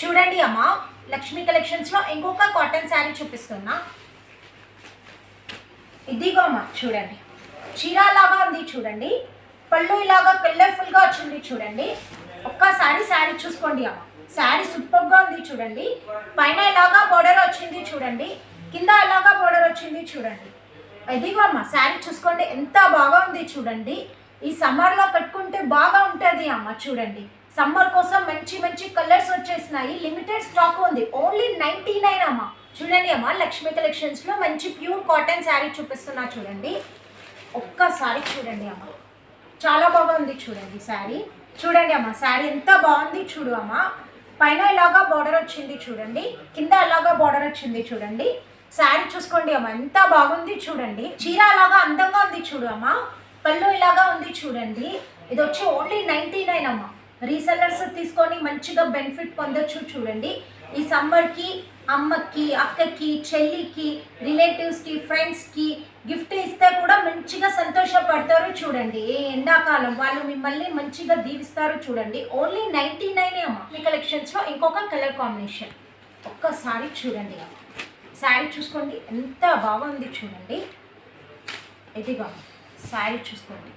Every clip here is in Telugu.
చూడండి అమ్మ, లక్ష్మీ కలెక్షన్స్ లో ఇంకొక కాటన్ శారీ చూపిస్తున్నా. ఇదిగో అమ్మ చూడండి, చీర లాగా ఉంది చూడండి, పళ్ళు ఇలాగా కలర్ఫుల్ గా వచ్చింది చూడండి. ఒక్కసారి శారీ చూసుకోండి అమ్మ, శారీ సూపర్ గా ఉంది చూడండి. పైన ఇలాగా బోర్డర్ వచ్చింది చూడండి, కింద ఇలాగా బోర్డర్ వచ్చింది చూడండి. ఇదిగో అమ్మ శారీ చూసుకోండి, ఎంత బాగా ఉంది చూడండి. ఈ సమ్మర్ లో కట్టుకుంటే బాగా ఉంటుంది అమ్మ. చూడండి, సమ్మర్ కోసం మంచి మంచి కలర్స్ వచ్చేసినాయి. లిమిటెడ్ స్టాక్ ఉంది, ఓన్లీ 99 అమ్మ. చూడండి అమ్మ, లక్ష్మీ కలెక్షన్స్ లో మంచి ప్యూర్ కాటన్ శారీ చూపిస్తున్నా చూడండి. ఒక్కసారి చూడండి అమ్మ, చాలా బాగా ఉంది చూడండి శారీ. చూడండి అమ్మ, శారీ ఎంత బాగుంది చూడు అమ్మ. పైన ఇలాగా బార్డర్ వచ్చింది చూడండి, కింద ఇలాగా బార్డర్ వచ్చింది చూడండి. శారీ చూసుకోండి అమ్మ, ఎంత బాగుంది చూడండి. చీర అలాగా అందంగా ఉంది చూడు అమ్మ, పళ్ళు ఇలాగా ఉంది చూడండి. ఇది వచ్చి ఓన్లీ 99 అమ్మ. రీసెల్లర్స్ తీసుకొని మంచిగా బెనిఫిట్ పొందొచ్చు చూడండి. ఈ సమ్మర్కి అమ్మకి, అక్కకి, చెల్లికి, రిలేటివ్స్కి, ఫ్రెండ్స్కి గిఫ్ట్ ఇస్తే కూడా మంచిగా సంతోషపడతారు చూడండి. ఏ ఎండాకాలం వాళ్ళు మిమ్మల్ని మంచిగా దీవిస్తారు చూడండి. ఓన్లీ 99 అమ్మ. ఈ కలెక్షన్స్లో ఇంకొక కలర్ కాంబినేషన్ ఒక్కసారి చూడండి అమ్మ. శారీ చూసుకోండి, ఎంత బాగుంది చూడండి. ఇదిగో శారీ చూసుకోండి,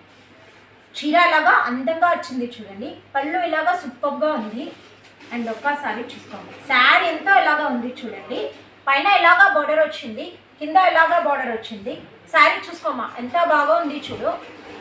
చీర లాగా అందంగా వచ్చింది చూడండి, పళ్ళు ఇలాగా సూపర్గా ఉంది. అండ్ ఒక్కసారి చూసుకోండి, శారీ ఎంతో ఇలాగా ఉంది చూడండి. పైన ఇలాగా బార్డర్ వచ్చింది, కింద ఇలాగా బార్డర్ వచ్చింది. శారీ చూసుకోమ్మా, ఎంత బాగా ఉంది చూడు.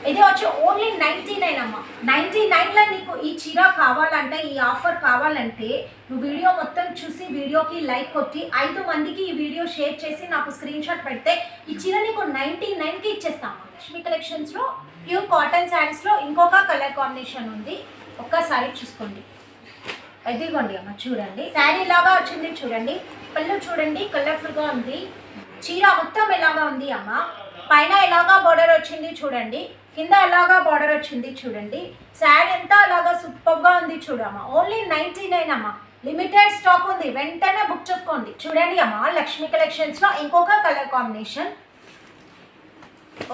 ఇది వచ్చి ఓన్లీ 99 అమ్మ. 99లో నీకు ఈ చీర కావాలంటే, ఈ ఆఫర్ కావాలంటే నువ్వు వీడియో మొత్తం చూసి వీడియోకి లైక్ కొట్టి 5 మందికి ఈ వీడియో షేర్ చేసి నాకు స్క్రీన్ షాట్ పెడితే ఈ చీర నీకు 99కి ఇచ్చేస్తాము. లక్ష్మీ కలెక్షన్స్లో ప్యూర్ కాటన్ శారీస్లో ఇంకొక కలర్ కాంబినేషన్ ఉంది, ఒక్కసారి చూసుకోండి. ఇదిగోండి అమ్మ చూడండి, శారీ ఇలాగా వచ్చింది చూడండి, పళ్ళు చూడండి కలర్ఫుల్గా ఉంది. చీర మొత్తం ఇలాగా ఉంది అమ్మ. పైన ఇలాగా బార్డర్ వచ్చింది చూడండి, కింద ఇలాగా బార్డర్ వచ్చింది చూడండి. శారీ అంతా అలాగా సూపర్గా ఉంది చూడమ్మ. ఓన్లీ 99 అమ్మ. లిమిటెడ్ స్టాక్ ఉంది, వెంటనే బుక్ చేసుకోండి. చూడండి అమ్మ, లక్ష్మీ కలెక్షన్స్లో ఇంకొక కలర్ కాంబినేషన్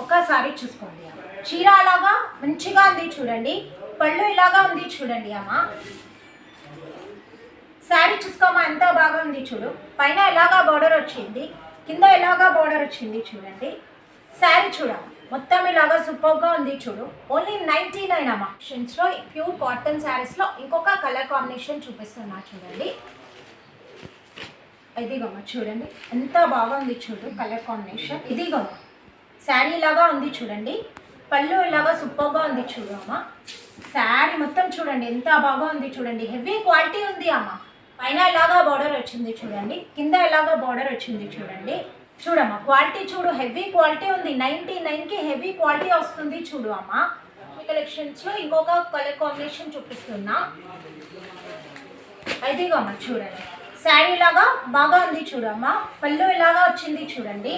ఒక్కసారి చూసుకోండి అమ్మ. చీర అలాగా మంచిగా ఉంది చూడండి, పళ్ళు ఇలాగా ఉంది చూడండి అమ్మ. శారీ చూసుకోమా, ఎంత బాగా ఉంది చూడు. పైన ఇలాగా బార్డర్ వచ్చింది, కింద ఇలాగా బార్డర్ వచ్చింది చూడండి. శారీ చూడమ్మ, మొత్తం ఇలాగా సూపర్గా ఉంది చూడు. ఓన్లీ 99 అమ్మ. షిన్స్లో ప్యూర్ కాటన్ శారీస్లో ఇంకొక కలర్ కాంబినేషన్ చూపిస్తున్నా చూడండి. ఇదిగమ్మ చూడండి, ఎంత బాగా ఉంది చూడు కలర్ కాంబినేషన్. ఇదిగమ్మ శారీ ఇలాగా ఉంది చూడండి, పళ్ళు ఇలాగా సూపర్గా ఉంది చూడు అమ్మ. శారీ మొత్తం చూడండి, ఎంత బాగా ఉంది చూడండి. హెవీ క్వాలిటీ ఉంది అమ్మ. పైన ఇలాగా బార్డర్ వచ్చింది చూడండి, కింద ఇలాగా బార్డర్ వచ్చింది చూడండి. చూడమ్మా, క్వాలిటీ చూడు, హెవీ క్వాలిటీ ఉంది. 99కి హెవీ క్వాలిటీ వస్తుంది చూడు అమ్మ. ఈ కలెక్షన్స్లో ఇంకొక కలర్ కాంబినేషన్ చూపిస్తున్నా. ఇదిగోమ్మ చూడండి, శారీ ఇలాగా బాగా ఉంది చూడమ్మా, పళ్ళు ఇలాగా వచ్చింది చూడండి.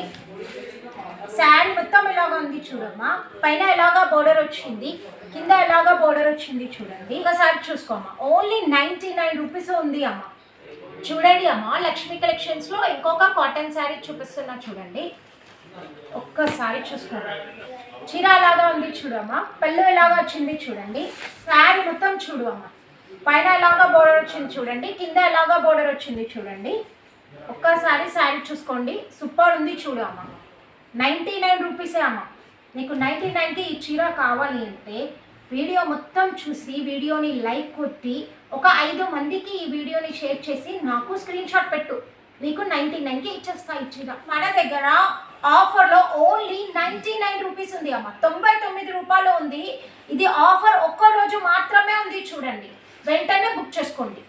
శారీ మొత్తం ఇలాగా ఉంది చూడమ్మా, పైన ఇలాగా బోర్డర్ వచ్చింది, కింద ఇలాగా బోర్డర్ వచ్చింది చూడండి. ఒకసారి చూసుకోమ్మా, ఓన్లీ 99 రూపీస్ ఉంది అమ్మ. చూడండి అమ్మ, లక్ష్మీ కలెక్షన్స్లో ఇంకొక కాటన్ శారీ చూపిస్తున్నా చూడండి. ఒక్కసారి చూసుకోండి, చీర అలాగా ఉంది చూడమ్మా, పళ్ళు ఇలాగా వచ్చింది చూడండి. శారీ మొత్తం చూడు అమ్మ, పైన ఇలాగా బోర్డర్ వచ్చింది చూడండి, కింద ఇలాగా బోర్డర్ వచ్చింది చూడండి. ఒక్కసారి శారీ చూసుకోండి, సూపర్ ఉంది చూడు అమ్మ. 99 రూపీసే అమ్మ. నీకు 99కి ఈ చీర కావాలి అంటే వీడియో మొత్తం చూసి వీడియోని లైక్ కొట్టి ఒక 5 మందికి ఈ వీడియోని షేర్ చేసి నాకు స్క్రీన్ షాట్ పెట్టు, నీకు 99కి ఇచ్చేస్తా ఈ చీర. మన దగ్గర ఆఫర్లో ఓన్లీ 99 రూపీస్ ఉంది అమ్మ. 99 రూపాయలు ఉంది. ఇది ఆఫర్ ఒక్క రోజు మాత్రమే ఉంది చూడండి, వెంటనే బుక్ చేసుకోండి.